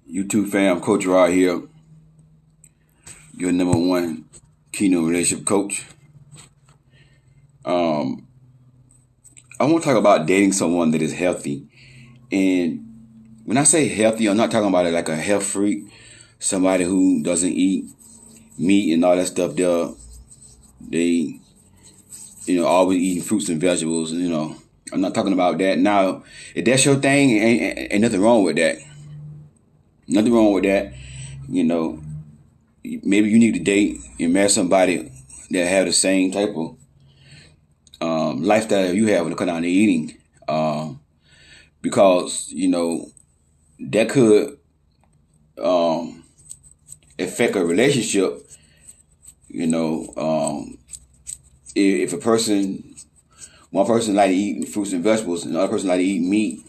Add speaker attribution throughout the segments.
Speaker 1: YouTube fam, Coach Rod here, your number one keynote relationship coach. I want to talk about dating someone that is healthy. And when I say healthy, I'm not talking about it like a health freak, somebody who doesn't eat meat and all that stuff. They always eating fruits and vegetables. I'm not talking about that. Now, if that's your thing, ain't nothing wrong with that. Nothing wrong with that. Maybe you need to date and marry somebody that have the same type of lifestyle you have when it comes down to eating. Because, that could affect a relationship. If one person like to eat fruits and vegetables and another person like to eat meat,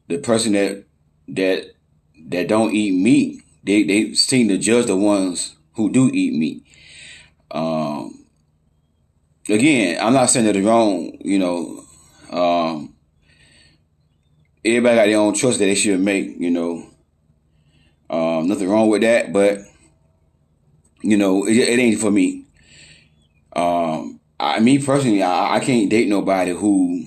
Speaker 1: the person that don't eat meat, they seem to judge the ones who do eat meat. Again, I'm not saying that it's wrong. Everybody got their own choice that they should make. Nothing wrong with that, but it ain't for me. Me personally, I can't date nobody who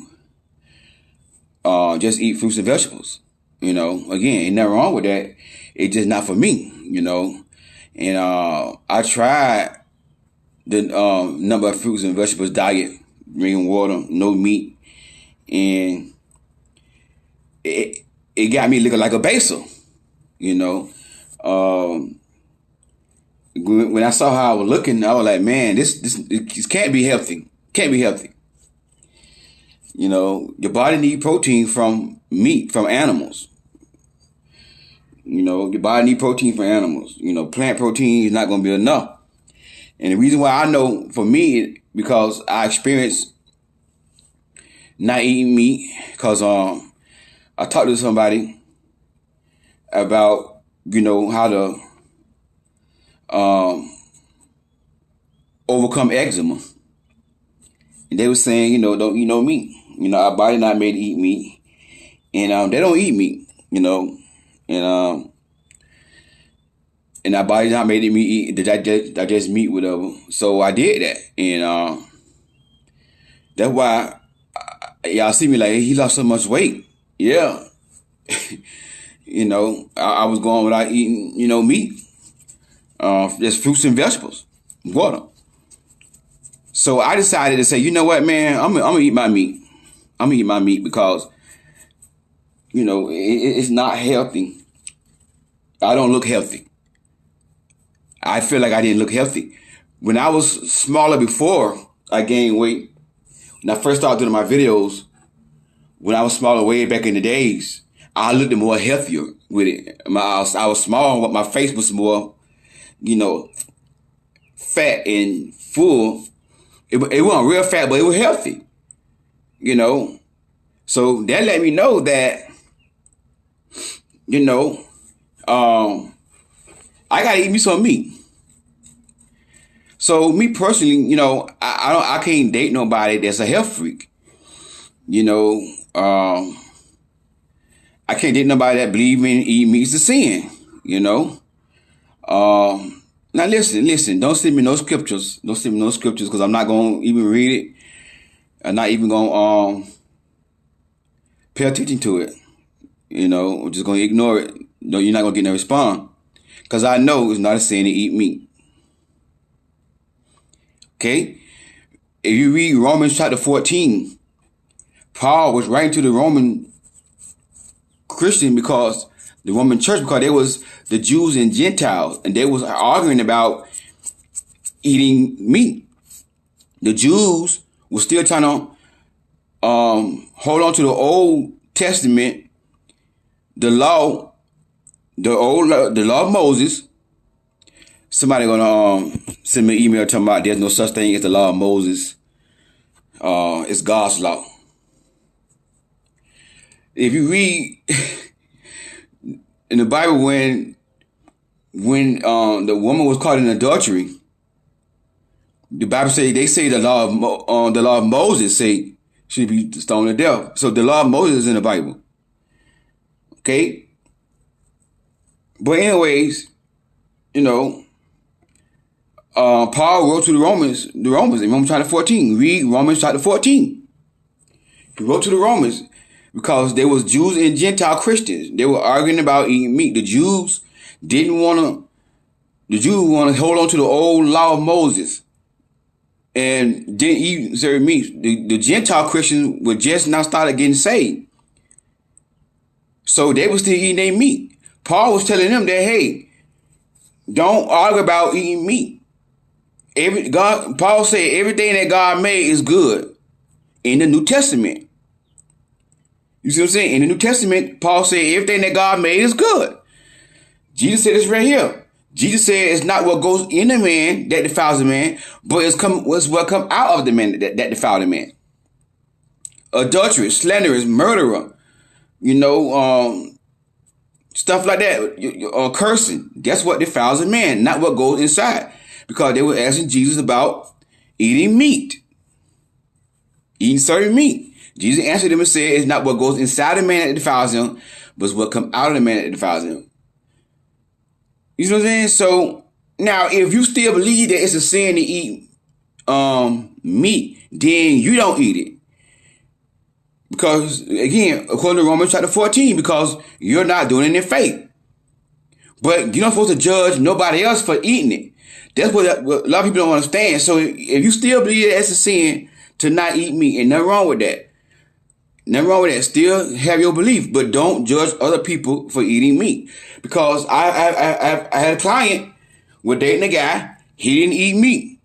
Speaker 1: just eat fruits and vegetables. Again, ain't nothing wrong with that. It's just not for me. And I tried the number of fruits and vegetables diet, drinking water, no meat, and it got me looking like a basil. When I saw how I was looking, I was like, man, this can't be healthy. Can't be healthy. Your body needs protein from meat, from animals. Your body needs protein from animals. Plant protein is not going to be enough. And the reason why I know, for me, because I experienced not eating meat, because I talked to somebody about, how to overcome eczema. And they were saying, don't eat no meat. Our body not made to eat meat. And they don't eat meat, and our body not made to eat, digest meat, whatever. So I did that. And that's why y'all see me like, he lost so much weight. Yeah. I was going without eating, meat. Just fruits and vegetables, water. So I decided to say, you know what, man, I'm gonna eat my meat. I'm gonna eat my meat because, it's not healthy. I don't look healthy. I feel like I didn't look healthy. When I was smaller before I gained weight, when I first started doing my videos, when I was smaller way back in the days, I looked more healthier with it. I was small, but my face was more, fat and full. It wasn't real fat, but it was healthy. So that let me know that, I gotta eat me some meat. So me personally, I can't date nobody that's a health freak. I can't date nobody that believe in eating meat is a sin. Now listen, don't send me no scriptures. Don't send me no scriptures because I'm not gonna even read it. I'm not even gonna pay attention to it. I'm just gonna ignore it. No, you're not gonna get no response. Because I know it's not a sin to eat meat. Okay? If you read Romans chapter 14, Paul was writing to the Roman Christian because the Roman church, because they was the Jews and Gentiles, and they was arguing about eating meat. The Jews were still trying to hold on to the Old Testament, the law of Moses. Somebody gonna send me an email talking about there's no such thing as the law of Moses. It's God's law. If you read in the Bible, when the woman was caught in adultery, the Bible they say the law of Moses say should be stoned to death. So the law of Moses is in the Bible. Okay? But anyways, you know, Paul wrote to the Romans in Romans chapter 14. Read Romans chapter 14. He wrote to the Romans because there was Jews and Gentile Christians. They were arguing about eating meat. The Jews want to hold on to the old law of Moses and didn't eat certain meat. The Gentile Christians were just now started getting saved. So they were still eating their meat. Paul was telling them that, hey, don't argue about eating meat. Paul said everything that God made is good in the New Testament. You see what I'm saying? In the New Testament, Paul said everything that God made is good. Jesus said this right here. Jesus said it's not what goes in the man that defiles the man, but it's what comes out of the man that defiles the man. Adulterers, slanderers, murderer, stuff like that, or cursing. That's what defiles a man, not what goes inside. Because they were asking Jesus about eating meat, eating certain meat. Jesus answered them and said, it's not what goes inside the man that defiles him, but it's what comes out of the man that defiles him. You know what I'm saying? So now, if you still believe that it's a sin to eat meat, then you don't eat it. Because, again, according to Romans chapter 14, because you're not doing it in faith. But you're not supposed to judge nobody else for eating it. That's what a lot of people don't understand. So if you still believe that it's a sin to not eat meat, and nothing wrong with that. Nothing wrong with that. Still have your belief, but don't judge other people for eating meat. Because I had a client was dating a guy, he didn't eat meat.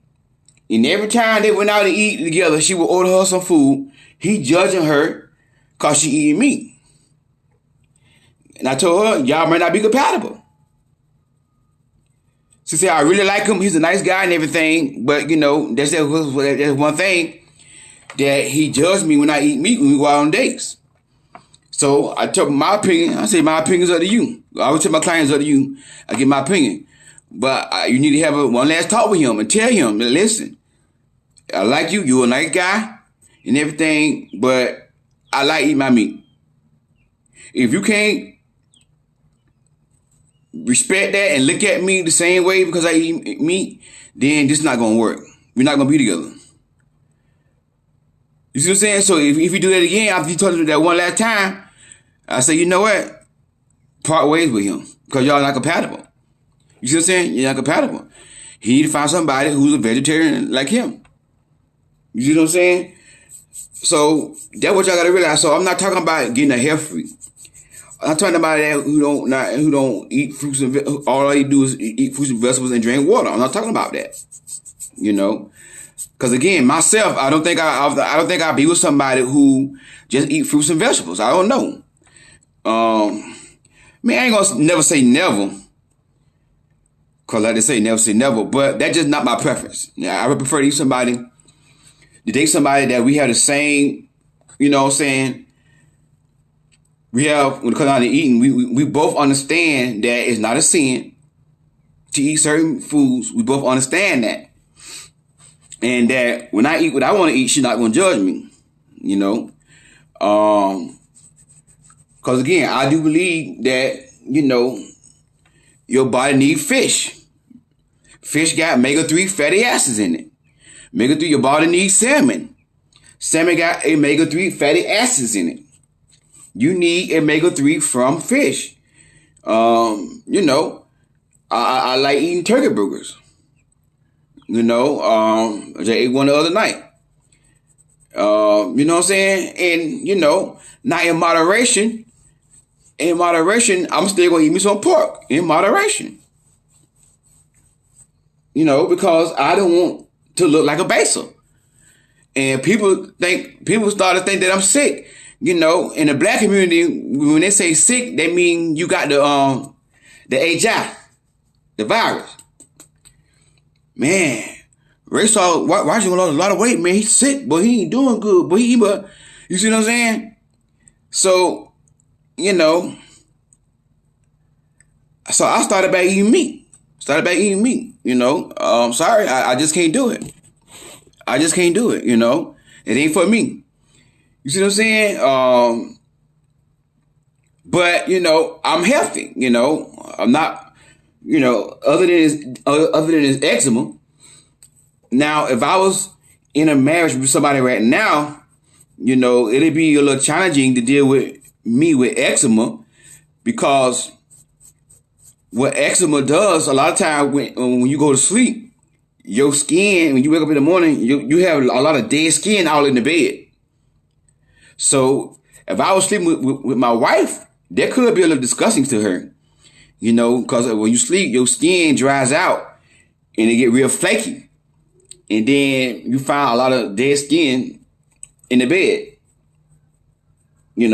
Speaker 1: And every time they went out to eat together, she would order her some food. He judging her because she eating meat. And I told her, y'all might not be compatible. She said, I really like him. He's a nice guy and everything. But, that's one thing that he judged me when I eat meat when we go out on dates. So I took my opinion. I say my opinion's up to you. I always tell my clients up to you. I give my opinion. But you need to have one last talk with him and tell him, listen, I like you. You're a nice guy and everything. But I like eating my meat. If you can't respect that and look at me the same way because I eat meat, then this is not going to work. We're not going to be together. You see what I'm saying? So if you do that again, after you told me that one last time, I say, you know what? Part ways with him because y'all not compatible. You see what I'm saying? You're not compatible. He need to find somebody who's a vegetarian like him. You see what I'm saying? So that's what y'all got to realize. So I'm not talking about getting a health freak. I'm talking about that who don't eat fruits and all they do is eat fruits and vegetables and drink water. I'm not talking about that, because again, myself, I don't think I'll be with somebody who just eat fruits and vegetables. I don't know. I ain't gonna never say never, because like they say, never say never. But that's just not my preference. Yeah, I would prefer to date somebody that we have the same, you know what I'm saying. We have, when it comes down to eating, we both understand that it's not a sin to eat certain foods. We both understand that. And that when I eat what I want to eat, she's not going to judge me, Because again, I do believe that, your body needs fish. Fish got omega-3 fatty acids in it. Omega-3, your body needs salmon. Salmon got omega-3 fatty acids in it. You need omega-3 from fish. I like eating turkey burgers. I just ate one the other night. You know what I'm saying? And, now in moderation, I'm still going to eat me some pork in moderation. Because I don't want to look like a baser. And people start to think that I'm sick. In the black community, when they say sick, they mean you got the HIV, the virus. Man, Ray saw Roger lost a lot of weight, man. He's sick, but he ain't doing good. But you see what I'm saying? So, so I started back eating meat. Sorry, I just can't do it. It ain't for me. You see what I'm saying? But, I'm healthy, I'm not, other than this eczema. Now, if I was in a marriage with somebody right now, it'd be a little challenging to deal with me with eczema, because what eczema does, a lot of times when you go to sleep, your skin, when you wake up in the morning, you have a lot of dead skin all in the bed. So if I was sleeping with my wife, that could be a little disgusting to her, because when you sleep, your skin dries out and it get real flaky. And then you find a lot of dead skin in the bed. It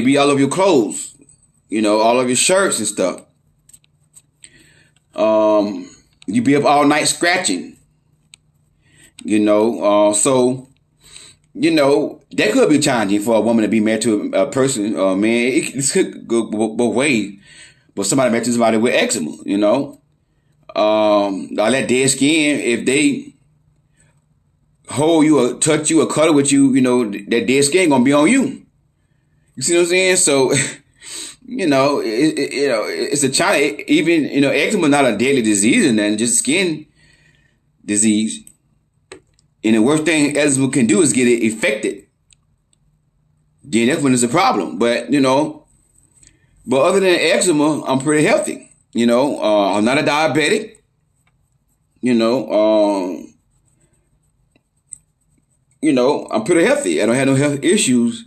Speaker 1: be all over your clothes, all over your shirts and stuff. You be up all night scratching, so, that could be challenging for a woman to be married to a person, man. It could go both ways. But somebody married to somebody with eczema, all that dead skin, if they hold you or touch you or cuddle with you, that dead skin gonna be on you. You see what I'm saying? So, it's a challenge. Even, eczema is not a deadly disease and then just skin disease. And the worst thing eczema can do is get it infected. Then that's when it's a problem. But, but other than eczema, I'm pretty healthy. I'm not a diabetic. I'm pretty healthy. I don't have no health issues.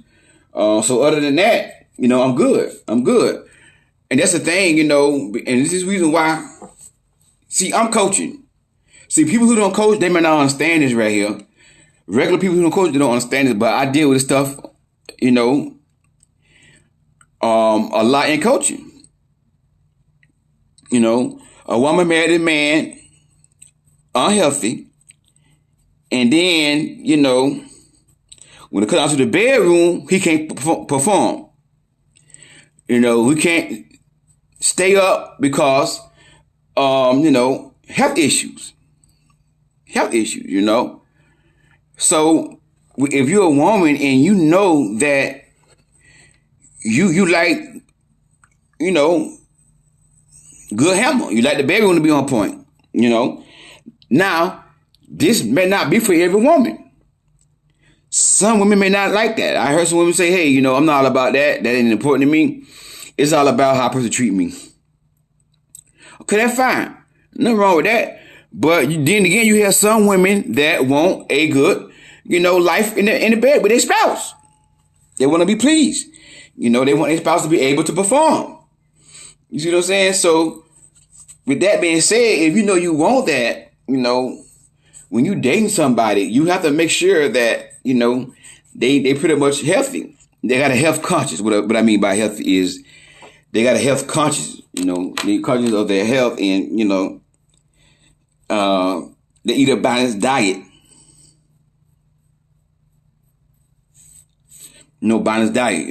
Speaker 1: So other than that, I'm good. I'm good. And that's the thing, and this is the reason why. See, I'm coaching. See, people who don't coach, they may not understand this right here. Regular people who don't coach, they don't understand it. But I deal with this stuff, a lot in coaching. A woman married a man, unhealthy. And then, when it comes down to the bedroom, he can't perform. We can't stay up because, health issues. So if you're a woman and you know that you like, good hammer, you like the bedroom to be on point, Now, this may not be for every woman. Some women may not like that. I heard some women say, hey, I'm not all about that. That ain't important to me. It's all about how a person treat me. Okay, that's fine. Nothing wrong with that. But then again, you have some women that want a good, life in the bed with their spouse. They want to be pleased. They want their spouse to be able to perform. You see what I'm saying? So with that being said, if you want that, when you dating somebody, you have to make sure that, they pretty much healthy. They got a health conscious. What I mean by health is they got a health conscious, they conscious of their health, and, they eat a balanced diet. Balanced diet,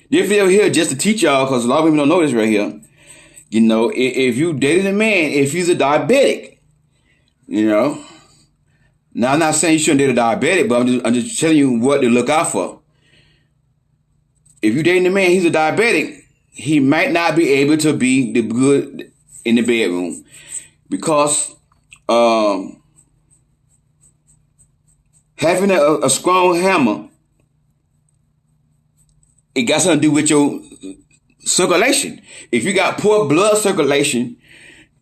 Speaker 1: This video here just to teach y'all, because a lot of people don't know this right here. If you dated a man, if he's a diabetic, Now I'm not saying you shouldn't date a diabetic, but I'm just telling you what to look out for. If you're dating a man, he's a diabetic, he might not be able to be the good in the bedroom, because having a strong hammer, it got something to do with your circulation. If you got poor blood circulation,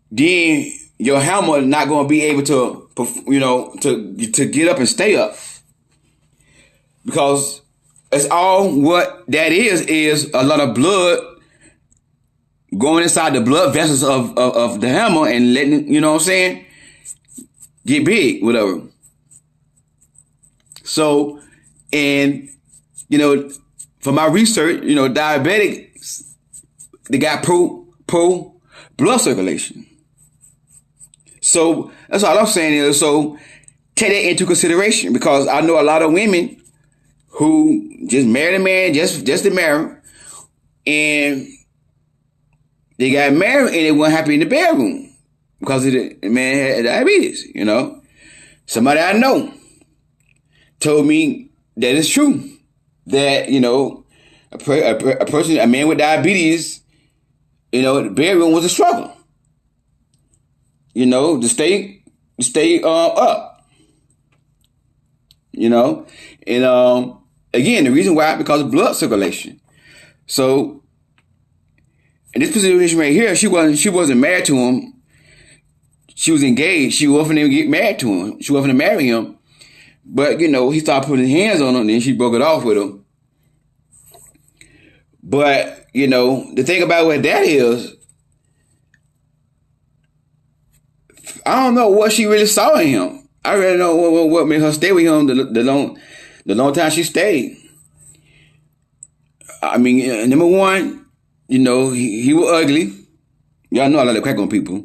Speaker 1: then your hammer is not going to be able to, to get up and stay up. Because it's all what that is a lot of blood going inside the blood vessels of the hammer and letting, get big, whatever. So, and, for my research, diabetics, they got pro blood circulation. So that's all I'm saying is, so take that into consideration, because I know a lot of women who just married a man just to marry, and they got married and they weren't happy in the bedroom because the man had diabetes. Somebody I know told me that it's true. that, a person, a man with diabetes, the bedroom was a struggle, to stay up, and again, the reason why, because of blood circulation. So in this position right here, she wasn't married to him. She was engaged. She wasn't even get married to him. She wasn't to marry him. But, he started putting his hands on her, and then she broke it off with him. But, the thing about what that is, I don't know what she really saw in him. I really don't know what made her stay with him the long time she stayed. I mean, number one, he was ugly. Y'all know I like to crack on people.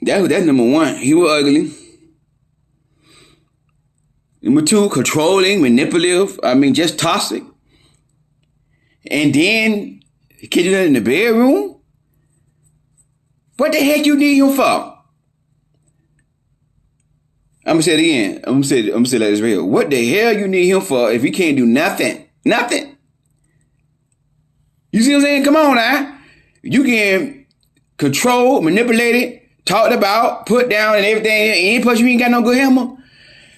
Speaker 1: That's number one. He was ugly. Number two, controlling, manipulative. I mean, just toxic. And then, he can do that in the bedroom? What the heck you need him for? I'm going to say it again. I'm going to say that it's real. What the hell you need him for if he can't do nothing? Nothing. You see what I'm saying? Come on now. You can control, manipulate it, talked about, put down, and everything. And plus, you ain't got no good hammer.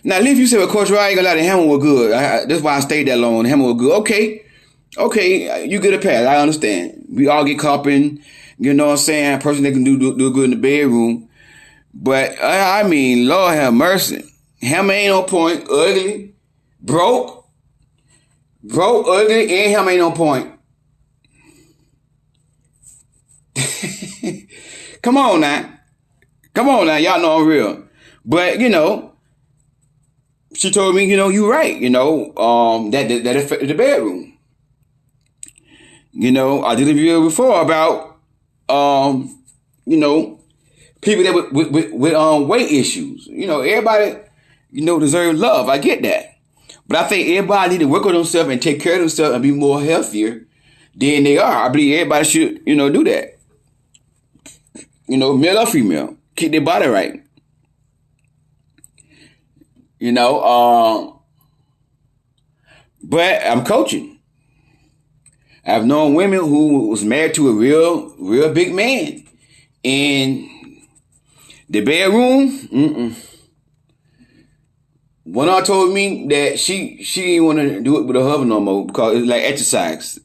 Speaker 1: Now, if you say, well, Coach Roy, I ain't gonna lie, the hammer was good. That's why I stayed that long. The hammer was good. Okay, you get a pass. I understand. We all get caught in, you know what I'm saying, a person that can do good in the bedroom. But, I mean, Lord have mercy. Hammer ain't on point. Ugly. Broke, ugly, and hammer ain't on point. Come on now. Y'all know I'm real. But, she told me, you right, that affected the bedroom. I did a video before about, people that with weight issues. Everybody, deserve love. I get that. But I think everybody need to work on themselves and take care of themselves and be more healthier than they are. I believe everybody should, do that. Male or female. Keep their body right. But I'm coaching. I've known women who was married to a real big man. In the bedroom, one of them told me that she didn't want to do it with her husband no more because it's like exercise.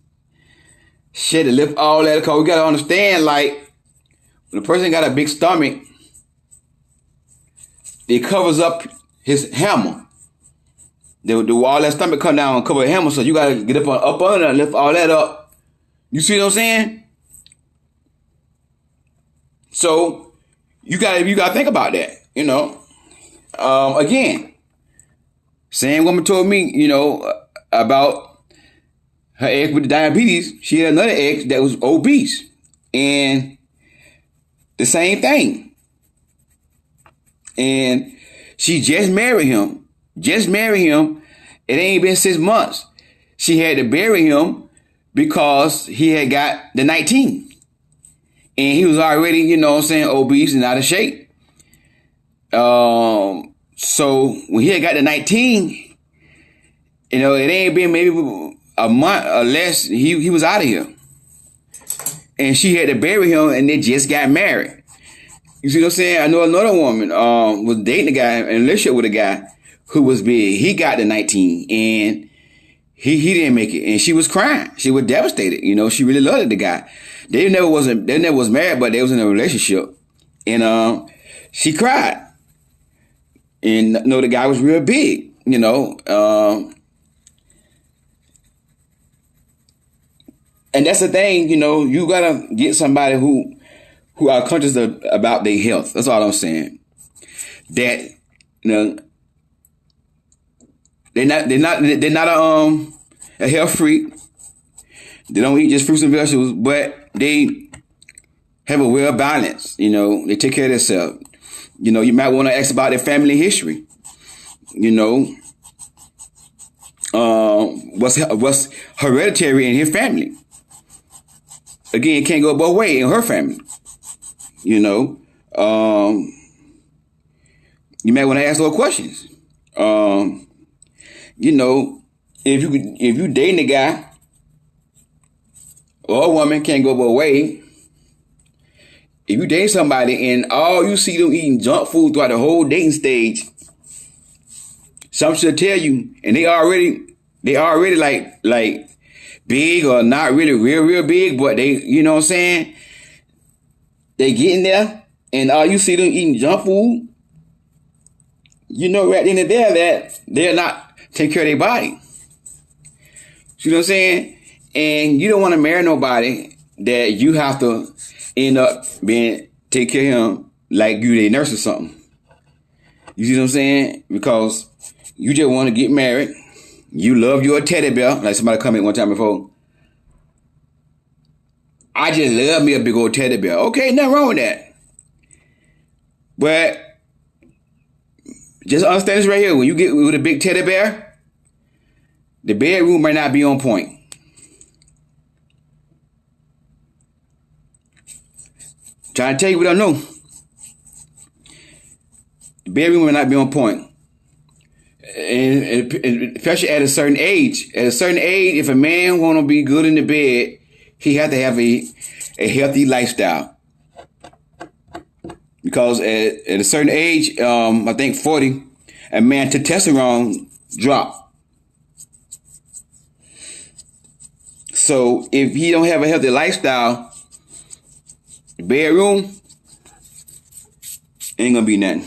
Speaker 1: She had to lift all that because we got to understand, like, when a person got a big stomach, it covers up his hammer. All that stomach come down and cover the hammer, so you got to get up under and lift all that up. You see what I'm saying? So you got to think about that. Again, same woman told me, about her ex with the diabetes. She had another ex that was obese, and the same thing. And she just married him. It ain't been 6 months. She had to bury him because he had got the 19. And he was already, obese and out of shape. So when he had got the 19, it ain't been maybe a month or less, he was out of here. And she had to bury him, and they just got married. You see what I'm saying? I know another woman was dating a guy in a relationship with a guy who was big. He got the 19, and he didn't make it. And she was crying. She was devastated. She really loved the guy. They never was married, but they was in a relationship. And she cried. And the guy was real big, and that's the thing, you gotta get somebody who are conscious about their health. That's all I'm saying. That they're not a health freak. They don't eat just fruits and vegetables, but they have a well balance. They take care of themselves. You might want to ask about their family history. What's hereditary in his family. Again, it can't go both ways in her family. You might want to ask those questions. you know, if you dating a guy or a woman, can't go both ways. If you date somebody and all you see them eating junk food throughout the whole dating stage, some should tell you, and they already like big or not really real big, but they, you know what I'm saying? They get in there and all you see them eating junk food, you know right then and there that they're not taking care of their body. You know what I'm saying? And you don't want to marry nobody that you have to end up being take care of him like you a nurse or something. You see what I'm saying? Because you just want to get married. You love your teddy bear. Like somebody commented one time before. I just love me a big old teddy bear. Okay, nothing wrong with that. But just understand this right here. When you get with a big teddy bear, the bedroom might not be on point. Trying to tell you what I know. The bedroom might not be on point. And especially at a certain age. At a certain age, if a man want to be good in the bed, he has to have a healthy lifestyle. Because at a certain age, I think 40, a man testosterone drop. So if he don't have a healthy lifestyle, the bedroom ain't gonna be nothing.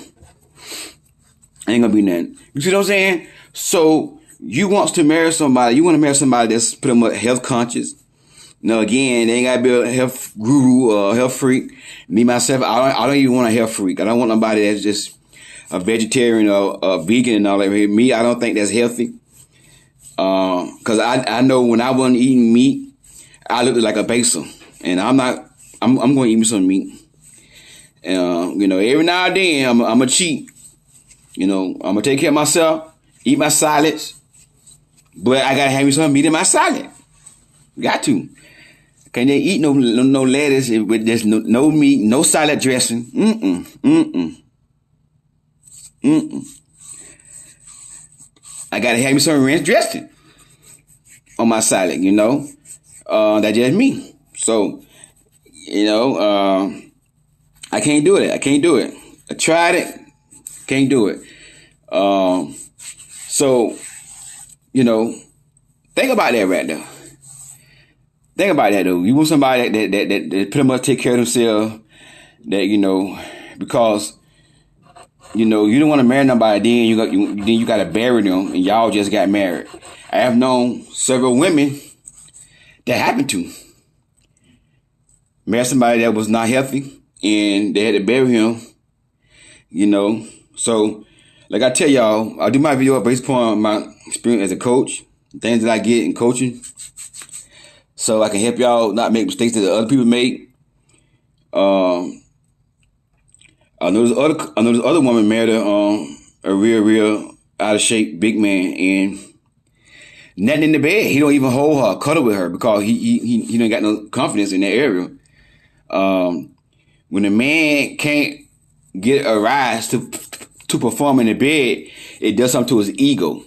Speaker 1: Ain't gonna be nothing. You see what I'm saying? So you want to marry somebody. You want to marry somebody that's pretty much health conscious. Now again, they ain't gotta be a health guru or a health freak. Me myself, I don't even want a health freak. I don't want nobody that's just a vegetarian or a vegan and all that. Me, I don't think that's healthy. Cause I know when I wasn't eating meat, I looked like a baser, and I'm not. I'm going to eat me some meat. You know, every now and then I'm a cheat. You know, I'm gonna take care of myself, eat my salads, but I gotta have me some meat in my salad. Got to. Can't they eat no lettuce with there's no meat, no salad dressing? I gotta have me some ranch dressing on my salad. You know, that's just me. So, you know, I can't do it. I tried it, can't do it. So, you know, think about that right there. Think about that though. You want somebody that pretty much take care of themselves. That, you know, because, you know, you don't want to marry nobody. Then you got to bury them, and y'all just got married. I have known several women that happened to marry somebody that was not healthy, and they had to bury him. You know, so like I tell y'all, I do my video based upon my experience as a coach, things that I get in coaching, so I can help y'all not make mistakes that other people make. I know this other woman married a real out of shape big man, and nothing in the bed. He don't even hold her, cuddle with her, because he don't got no confidence in that area. When a man can't get a rise to perform in the bed, it does something to his ego.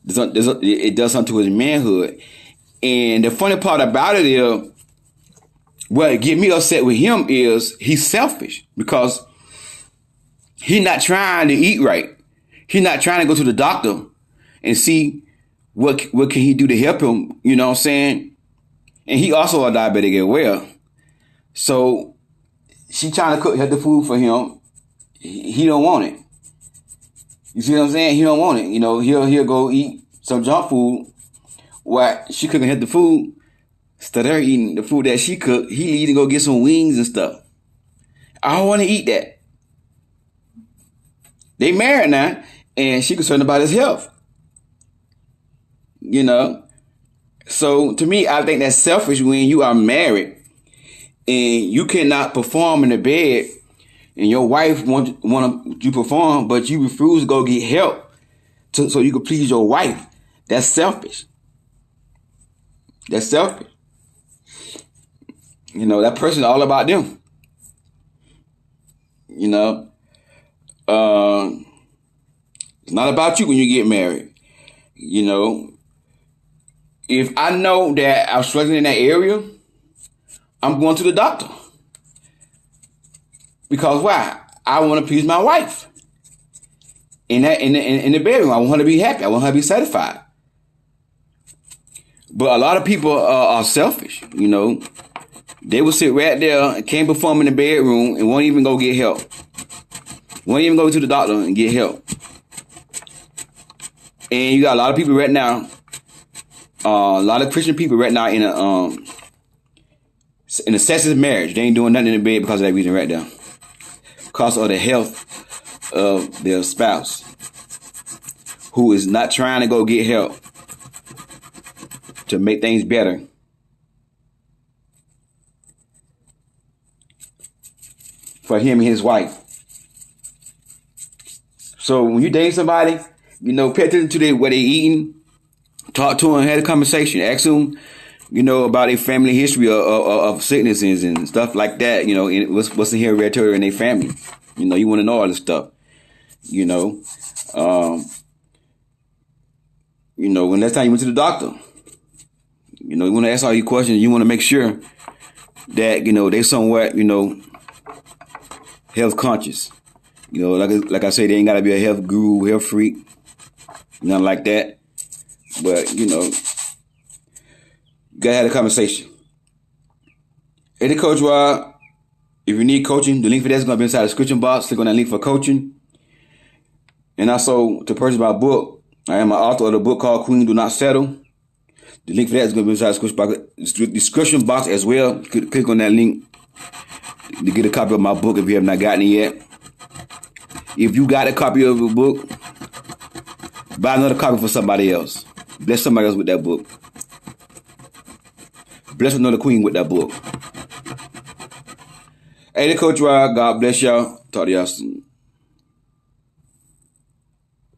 Speaker 1: It does something to his manhood. And the funny part about it is, what get me upset with him is he's selfish, because he's not trying to eat right. He's not trying to go to the doctor and see what can he do to help him. You know what I'm saying? And he also a diabetic as well. So she trying to cook healthy food for him. He don't want it. You see what I'm saying? He don't want it. You know, he'll go eat some junk food while she cooking healthy food. Instead of her eating the food that she cooked, he need to go get some wings and stuff. I don't want to eat that. They married now, and she concerned about his health. You know? So to me, I think that's selfish when you are married and you cannot perform in the bed, and your wife want you to perform, but you refuse to go get help so you can please your wife. That's selfish. That's selfish. You know, that person is all about them. You know, it's not about you when you get married. You know, if I know that I'm struggling in that area, I'm going to the doctor. Because why? I want to please my wife. In the bedroom, I want her to be happy. I want her to be satisfied. But a lot of people are selfish, you know. They will sit right there and can't perform in the bedroom and won't even go get help. Won't even go to the doctor and get help. And you got a lot of people right now, a lot of Christian people right now in a sexless marriage. They ain't doing nothing in the bed because of that reason right there. Because of the health of their spouse, who is not trying to go get help to make things better. For him and his wife. So when you date somebody, you know, pay attention to what they eating, talk to them, have a conversation, ask them, you know, about their family history of sicknesses and stuff like that. You know, what's the hereditary in their family. You know, you want to know all this stuff. You know, when next time you went to the doctor, you know, you want to ask all your questions. You want to make sure that, you know, they somewhat, you know, health conscious. You know, like I say, they ain't got to be a health guru, health freak, nothing like that. But, you know, you got to have a conversation. Eddie Coach Rob, if you need coaching, the link for that is going to be inside the description box. Click on that link for coaching. And also, to purchase my book, I am an author of the book called Queen Do Not Settle. The link for that is going to be inside the description box as well. Click on that link to get a copy of my book if you have not gotten it yet. If you got a copy of the book, buy another copy for somebody else. Bless somebody else with that book. Bless another queen with that book. Hey, the Coach Rob. God bless y'all. Talk to y'all soon.